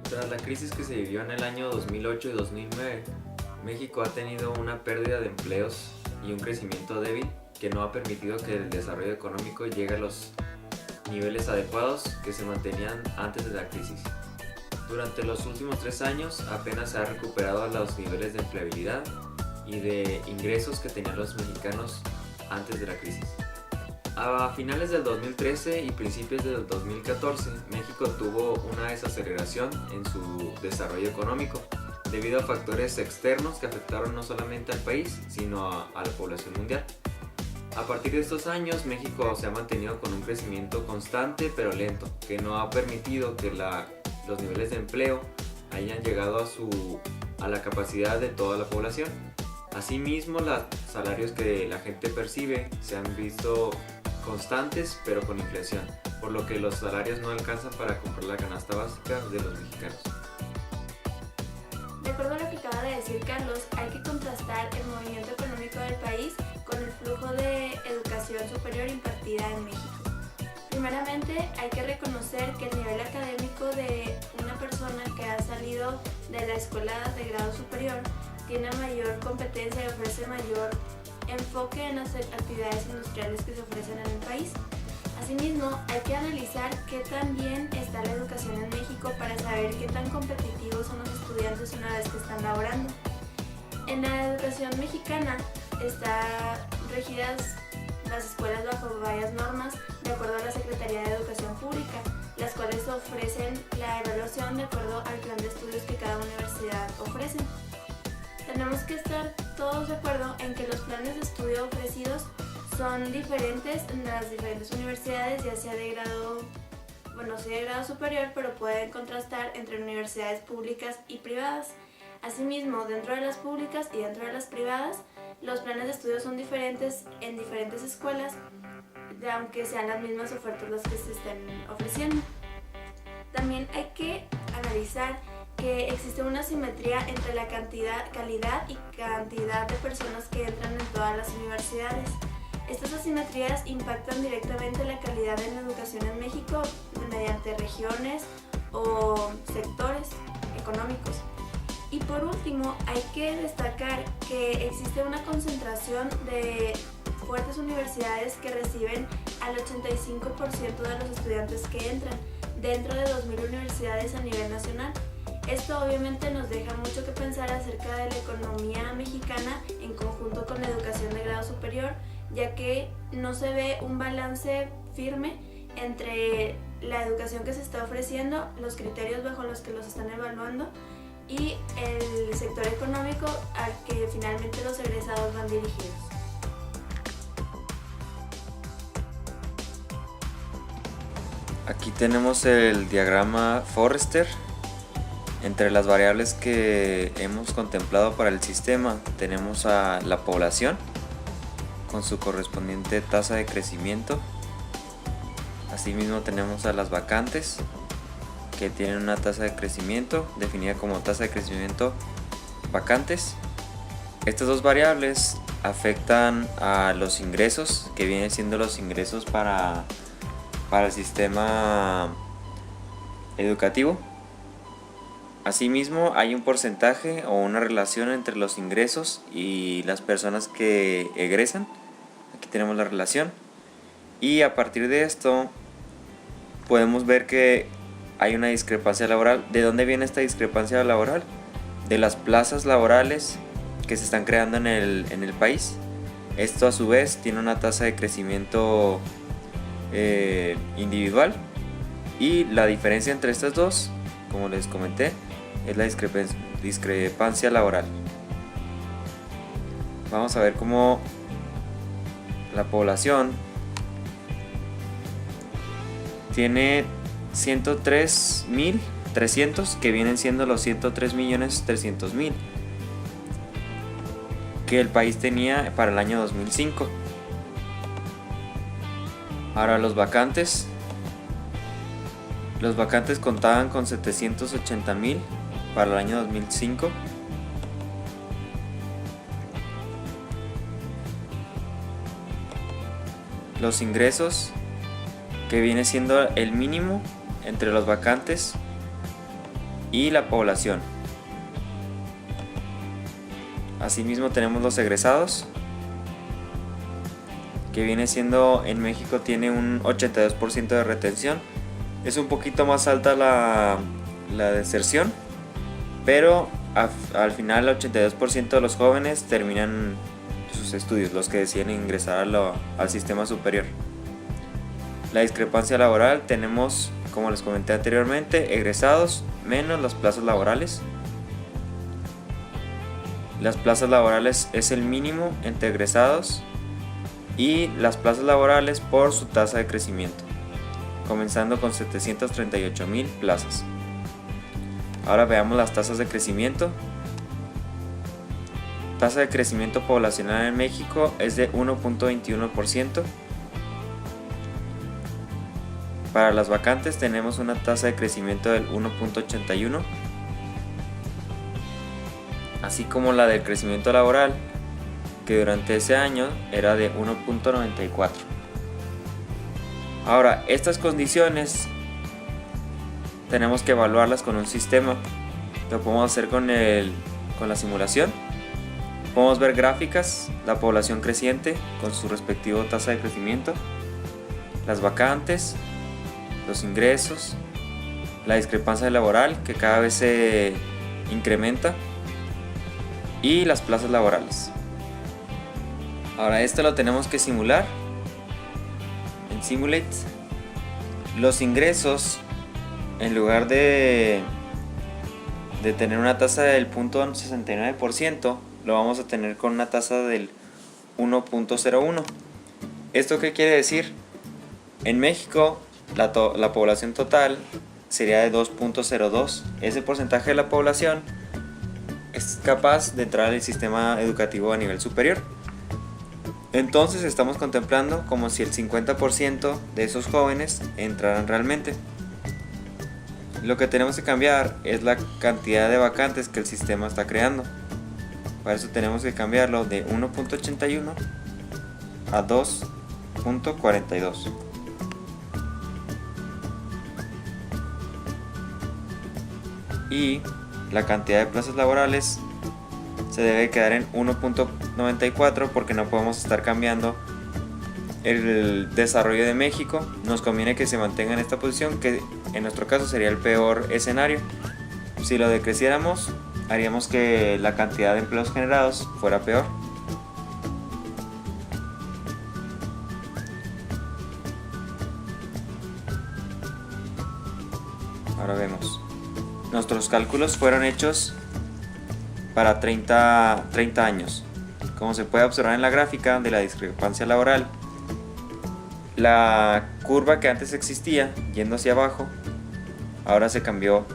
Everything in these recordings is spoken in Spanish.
Tras la crisis que se vivió en el año 2008 y 2009, México ha tenido una pérdida de empleos y un crecimiento débil que no ha permitido que el desarrollo económico llegue a los niveles adecuados que se mantenían antes de la crisis. Durante los últimos 3 años apenas se ha recuperado los niveles de empleabilidad y de ingresos que tenían los mexicanos antes de la crisis. A finales del 2013 y principios del 2014, México tuvo una desaceleración en su desarrollo económico debido a factores externos que afectaron no solamente al país, sino a la población mundial. A partir de estos años, México se ha mantenido con un crecimiento constante pero lento, que no ha permitido que los niveles de empleo hayan llegado a la capacidad de toda la población. Asimismo, los salarios que la gente percibe se han visto constantes pero con inflación, por lo que los salarios no alcanzan para comprar la canasta básica de los mexicanos. De acuerdo a lo que acaba de decir Carlos, hay que contrastar el movimiento económico del país con el flujo de educación superior impartida en México. Primeramente, hay que reconocer que el nivel académico de una persona que ha salido de la escuela de grado superior tiene mayor competencia y ofrece mayor enfoque en las actividades industriales que se ofrecen en el país. Asimismo, hay que analizar qué tan bien está la educación en México para saber qué tan competitivos son los estudiantes una vez que están laborando. En la educación mexicana están regidas las escuelas bajo varias normas de acuerdo a la Secretaría de Educación Pública, las cuales ofrecen la evaluación de acuerdo al plan de estudios que cada universidad ofrece. Tenemos que estar todos de acuerdo en que los planes de estudio ofrecidos son diferentes en las diferentes universidades, ya sea de grado superior, pero pueden contrastar entre universidades públicas y privadas. Asimismo, dentro de las públicas y dentro de las privadas, los planes de estudio son diferentes en diferentes escuelas, aunque sean las mismas ofertas las que se estén ofreciendo. También hay que analizar que existe una asimetría entre la calidad y cantidad de personas que entran en todas las universidades. Estas asimetrías impactan directamente la calidad de la educación en México mediante regiones o sectores económicos. Y por último, hay que destacar que existe una concentración de fuertes universidades que reciben al 85% de los estudiantes que entran, dentro de 2.000 universidades a nivel nacional. Esto obviamente nos deja mucho que pensar acerca de la economía mexicana en conjunto con la educación de grado superior, ya que no se ve un balance firme entre la educación que se está ofreciendo, los criterios bajo los que los están evaluando y el sector económico al que finalmente los egresados van dirigidos. Aquí tenemos el diagrama Forrester. Entre las variables que hemos contemplado para el sistema tenemos a la población con su correspondiente tasa de crecimiento. Asimismo tenemos a las vacantes que tienen una tasa de crecimiento definida como tasa de crecimiento vacantes. Estas dos variables afectan a los ingresos, que vienen siendo los ingresos para el sistema educativo. Asimismo, hay un porcentaje o una relación entre los ingresos y las personas que egresan. Aquí tenemos la relación. Y a partir de esto, podemos ver que hay una discrepancia laboral. ¿De dónde viene esta discrepancia laboral? De las plazas laborales que se están creando en el país. Esto a su vez tiene una tasa de crecimiento individual. Y la diferencia entre estas dos, como les comenté, es la discrepancia laboral. Vamos a ver cómo la población tiene 103.300, que vienen siendo los 103.300.000 que el país tenía para el año 2005. Ahora los vacantes contaban con 780.000 para el año 2005. Los ingresos, que viene siendo el mínimo entre los vacantes, y la población. Asimismo tenemos los egresados, que viene siendo, en México tiene un 82% de retención. Es un poquito más alta la deserción, pero al final el 82% de los jóvenes terminan sus estudios, los que deciden ingresar al sistema superior. La discrepancia laboral tenemos, como les comenté anteriormente, egresados menos las plazas laborales. Las plazas laborales es el mínimo entre egresados y las plazas laborales por su tasa de crecimiento, comenzando con 738,000 plazas. Ahora veamos las tasas de crecimiento. Tasa de crecimiento poblacional en México es de 1.21%. Para las vacantes tenemos una tasa de crecimiento del 1.81%, así como la del crecimiento laboral, que durante ese año era de 1.94%. Ahora, estas condiciones tenemos que evaluarlas con un sistema. Lo podemos hacer con la simulación. Podemos ver gráficas, la población creciente con su respectivo tasa de crecimiento, las vacantes, los ingresos, la discrepancia laboral que cada vez se incrementa y las plazas laborales. Ahora esto lo tenemos que simular en Simulate. Los ingresos, en lugar de tener una tasa del 0.69%, lo vamos a tener con una tasa del 1.01%. ¿Esto qué quiere decir? En México la población total sería de 2.02%. Ese porcentaje de la población es capaz de entrar al sistema educativo a nivel superior. Entonces estamos contemplando como si el 50% de esos jóvenes entraran realmente. Lo que tenemos que cambiar es la cantidad de vacantes que el sistema está creando. Para eso tenemos que cambiarlo de 1.81 a 2.42. Y la cantidad de plazas laborales se debe quedar en 1.94 porque no podemos estar cambiando el desarrollo de México. Nos conviene que se mantenga en esta posición, que en nuestro caso sería el peor escenario. Si lo decreciéramos, haríamos que la cantidad de empleos generados fuera peor. Ahora vemos. Nuestros cálculos fueron hechos para 30 años. Como se puede observar en la gráfica de la discrepancia laboral, la curva que antes existía yendo hacia abajo, ahora se cambió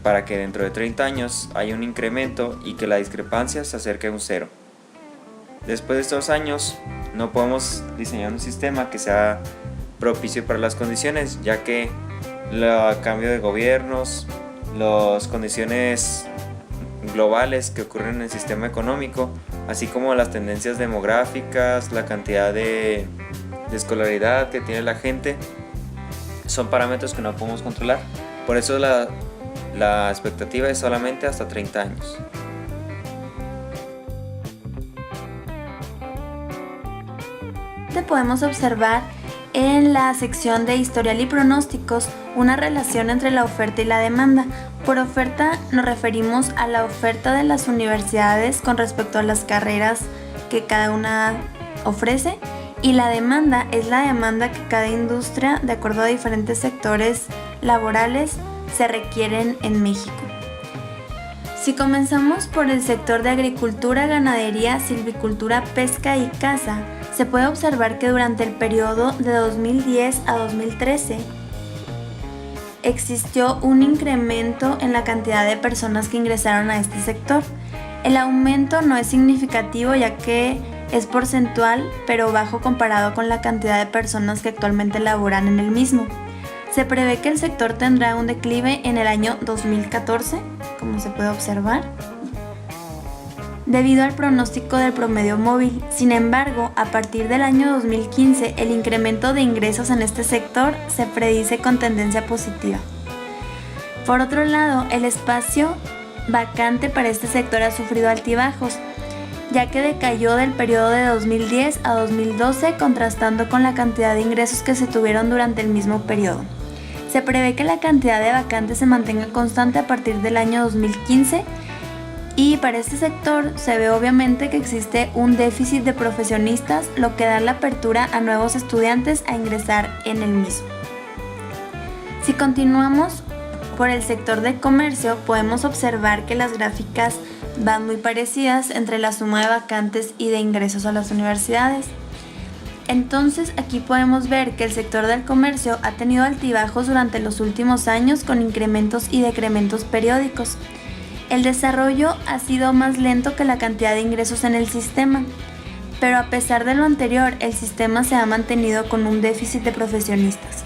para que dentro de 30 años haya un incremento y que la discrepancia se acerque a un cero. Después de estos años no podemos diseñar un sistema que sea propicio para las condiciones, ya que el cambio de gobiernos, las condiciones globales que ocurren en el sistema económico, así como las tendencias demográficas, la cantidad de escolaridad que tiene la gente, son parámetros que no podemos controlar. Por eso la expectativa es solamente hasta 30 años. Podemos observar en la sección de historial y pronósticos una relación entre la oferta y la demanda. Por oferta nos referimos a la oferta de las universidades con respecto a las carreras que cada una ofrece, y la demanda es la demanda que cada industria, de acuerdo a diferentes sectores laborales, se requieren en México. Si comenzamos por el sector de agricultura, ganadería, silvicultura, pesca y caza, se puede observar que durante el periodo de 2010 a 2013 existió un incremento en la cantidad de personas que ingresaron a este sector. El aumento no es significativo, ya que es porcentual, pero bajo comparado con la cantidad de personas que actualmente laboran en el mismo. Se prevé que el sector tendrá un declive en el año 2014, como se puede observar, debido al pronóstico del promedio móvil. Sin embargo, a partir del año 2015, el incremento de ingresos en este sector se predice con tendencia positiva. Por otro lado, el espacio vacante para este sector ha sufrido altibajos, ya que decayó del periodo de 2010 a 2012, contrastando con la cantidad de ingresos que se tuvieron durante el mismo periodo. Se prevé que la cantidad de vacantes se mantenga constante a partir del año 2015 y para este sector se ve obviamente que existe un déficit de profesionistas, lo que da la apertura a nuevos estudiantes a ingresar en el mismo. Si continuamos por el sector de comercio, podemos observar que las gráficas van muy parecidas entre la suma de vacantes y de ingresos a las universidades. Entonces aquí podemos ver que el sector del comercio ha tenido altibajos durante los últimos años con incrementos y decrementos periódicos. El desarrollo ha sido más lento que la cantidad de ingresos en el sistema, pero a pesar de lo anterior, el sistema se ha mantenido con un déficit de profesionistas.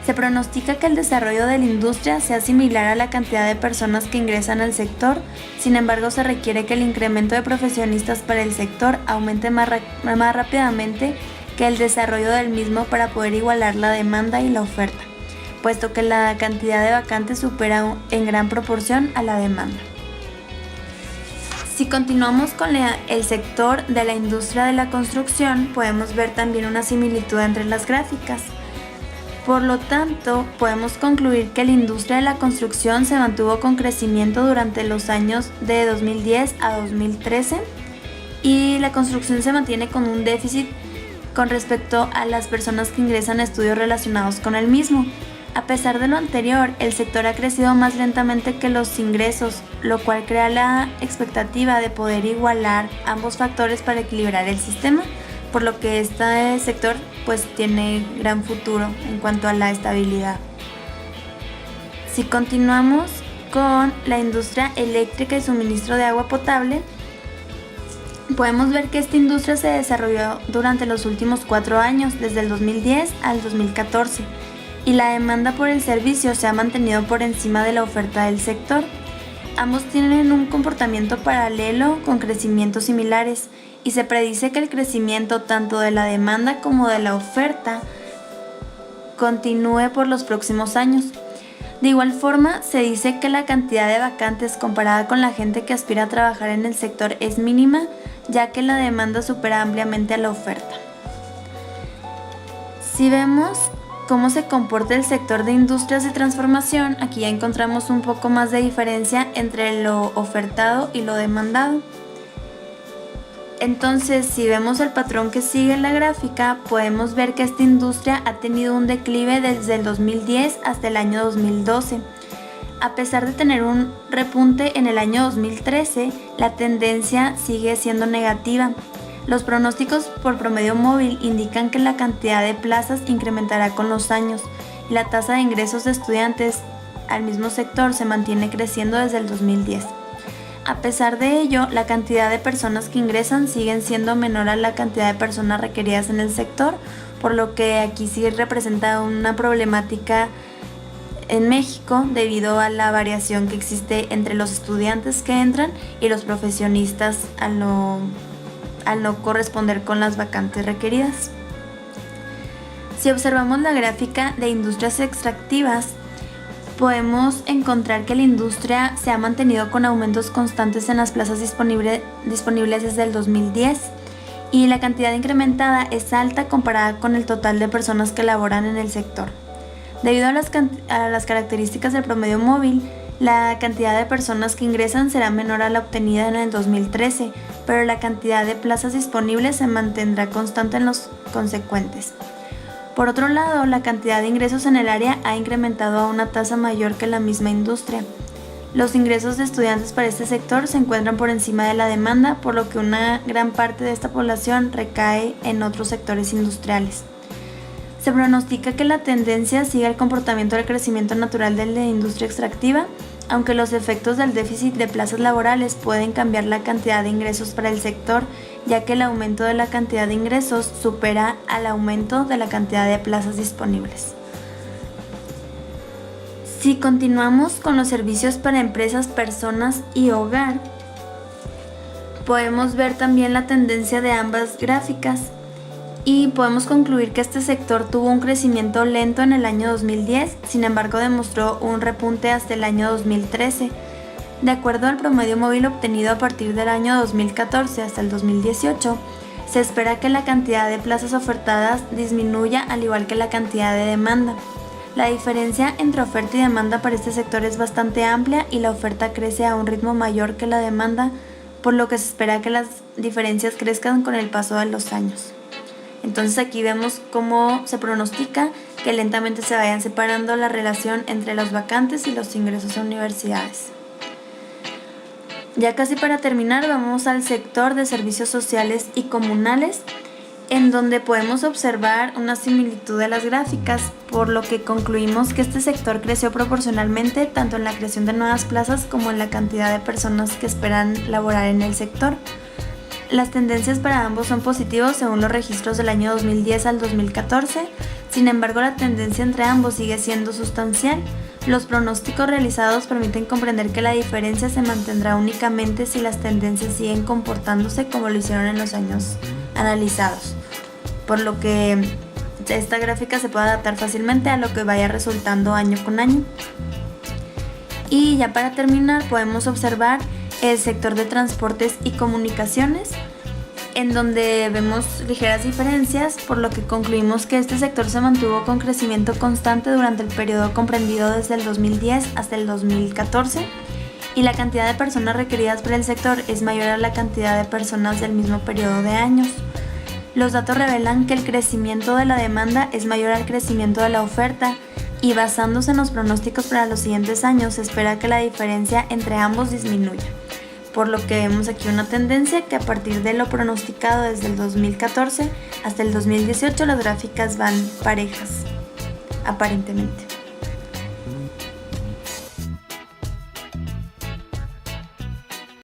Se pronostica que el desarrollo de la industria sea similar a la cantidad de personas que ingresan al sector, sin embargo se requiere que el incremento de profesionistas para el sector aumente más rápidamente que el desarrollo del mismo para poder igualar la demanda y la oferta, puesto que la cantidad de vacantes supera en gran proporción a la demanda. Si continuamos con el sector de la industria de la construcción, podemos ver también una similitud entre las gráficas. Por lo tanto, podemos concluir que la industria de la construcción se mantuvo con crecimiento durante los años de 2010 a 2013 y la construcción se mantiene con un déficit con respecto a las personas que ingresan a estudios relacionados con el mismo. A pesar de lo anterior, el sector ha crecido más lentamente que los ingresos, lo cual crea la expectativa de poder igualar ambos factores para equilibrar el sistema, por lo que este sector pues tiene gran futuro en cuanto a la estabilidad. Si continuamos con la industria eléctrica y suministro de agua potable, podemos ver que esta industria se desarrolló durante los últimos 4 años, desde el 2010 al 2014, y la demanda por el servicio se ha mantenido por encima de la oferta del sector. Ambos tienen un comportamiento paralelo con crecimientos similares, y se predice que el crecimiento tanto de la demanda como de la oferta continúe por los próximos años. De igual forma, se dice que la cantidad de vacantes comparada con la gente que aspira a trabajar en el sector es mínima, ya que la demanda supera ampliamente a la oferta. Si vemos cómo se comporta el sector de industrias de transformación, aquí ya encontramos un poco más de diferencia entre lo ofertado y lo demandado. Entonces, si vemos el patrón que sigue en la gráfica, podemos ver que esta industria ha tenido un declive desde el 2010 hasta el año 2012. A pesar de tener un repunte en el año 2013, la tendencia sigue siendo negativa. Los pronósticos por promedio móvil indican que la cantidad de plazas incrementará con los años y la tasa de ingresos de estudiantes al mismo sector se mantiene creciendo desde el 2010. A pesar de ello, la cantidad de personas que ingresan siguen siendo menor a la cantidad de personas requeridas en el sector, por lo que aquí sí representa una problemática en México debido a la variación que existe entre los estudiantes que entran y los profesionistas al no corresponder con las vacantes requeridas. Si observamos la gráfica de industrias extractivas, podemos encontrar que la industria se ha mantenido con aumentos constantes en las plazas disponibles desde el 2010 y la cantidad incrementada es alta comparada con el total de personas que laboran en el sector. Debido a las características del promedio móvil, la cantidad de personas que ingresan será menor a la obtenida en el 2013, pero la cantidad de plazas disponibles se mantendrá constante en los consecuentes. Por otro lado, la cantidad de ingresos en el área ha incrementado a una tasa mayor que la misma industria. Los ingresos de estudiantes para este sector se encuentran por encima de la demanda, por lo que una gran parte de esta población recae en otros sectores industriales. Se pronostica que la tendencia siga el comportamiento del crecimiento natural de la industria extractiva, aunque los efectos del déficit de plazas laborales pueden cambiar la cantidad de ingresos para el sector, ya que el aumento de la cantidad de ingresos supera al aumento de la cantidad de plazas disponibles. Si continuamos con los servicios para empresas, personas y hogar, podemos ver también la tendencia de ambas gráficas. y podemos concluir que este sector tuvo un crecimiento lento en el año 2010, sin embargo demostró un repunte hasta el año 2013. De acuerdo al promedio móvil obtenido a partir del año 2014 hasta el 2018, se espera que la cantidad de plazas ofertadas disminuya al igual que la cantidad de demanda. La diferencia entre oferta y demanda para este sector es bastante amplia y la oferta crece a un ritmo mayor que la demanda, por lo que se espera que las diferencias crezcan con el paso de los años. Entonces aquí vemos cómo se pronostica que lentamente se vayan separando la relación entre las vacantes y los ingresos a universidades. Ya casi para terminar, vamos al sector de servicios sociales y comunales, en donde podemos observar una similitud de las gráficas, por lo que concluimos que este sector creció proporcionalmente tanto en la creación de nuevas plazas como en la cantidad de personas que esperan laborar en el sector. Las tendencias para ambos son positivos según los registros del año 2010 al 2014, sin embargo la tendencia entre ambos sigue siendo sustancial. Los pronósticos realizados permiten comprender que la diferencia se mantendrá únicamente si las tendencias siguen comportándose como lo hicieron en los años analizados, por lo que esta gráfica se puede adaptar fácilmente a lo que vaya resultando año con año. Y ya para terminar podemos observar el sector de transportes y comunicaciones, en donde vemos ligeras diferencias, por lo que concluimos que este sector se mantuvo con crecimiento constante durante el periodo comprendido desde el 2010 hasta el 2014, y la cantidad de personas requeridas para el sector es mayor a la cantidad de personas del mismo periodo de años. Los datos revelan que el crecimiento de la demanda es mayor al crecimiento de la oferta, y basándose en los pronósticos para los siguientes años se espera que la diferencia entre ambos disminuya, por lo que vemos aquí una tendencia que a partir de lo pronosticado desde el 2014 hasta el 2018 las gráficas van parejas, aparentemente.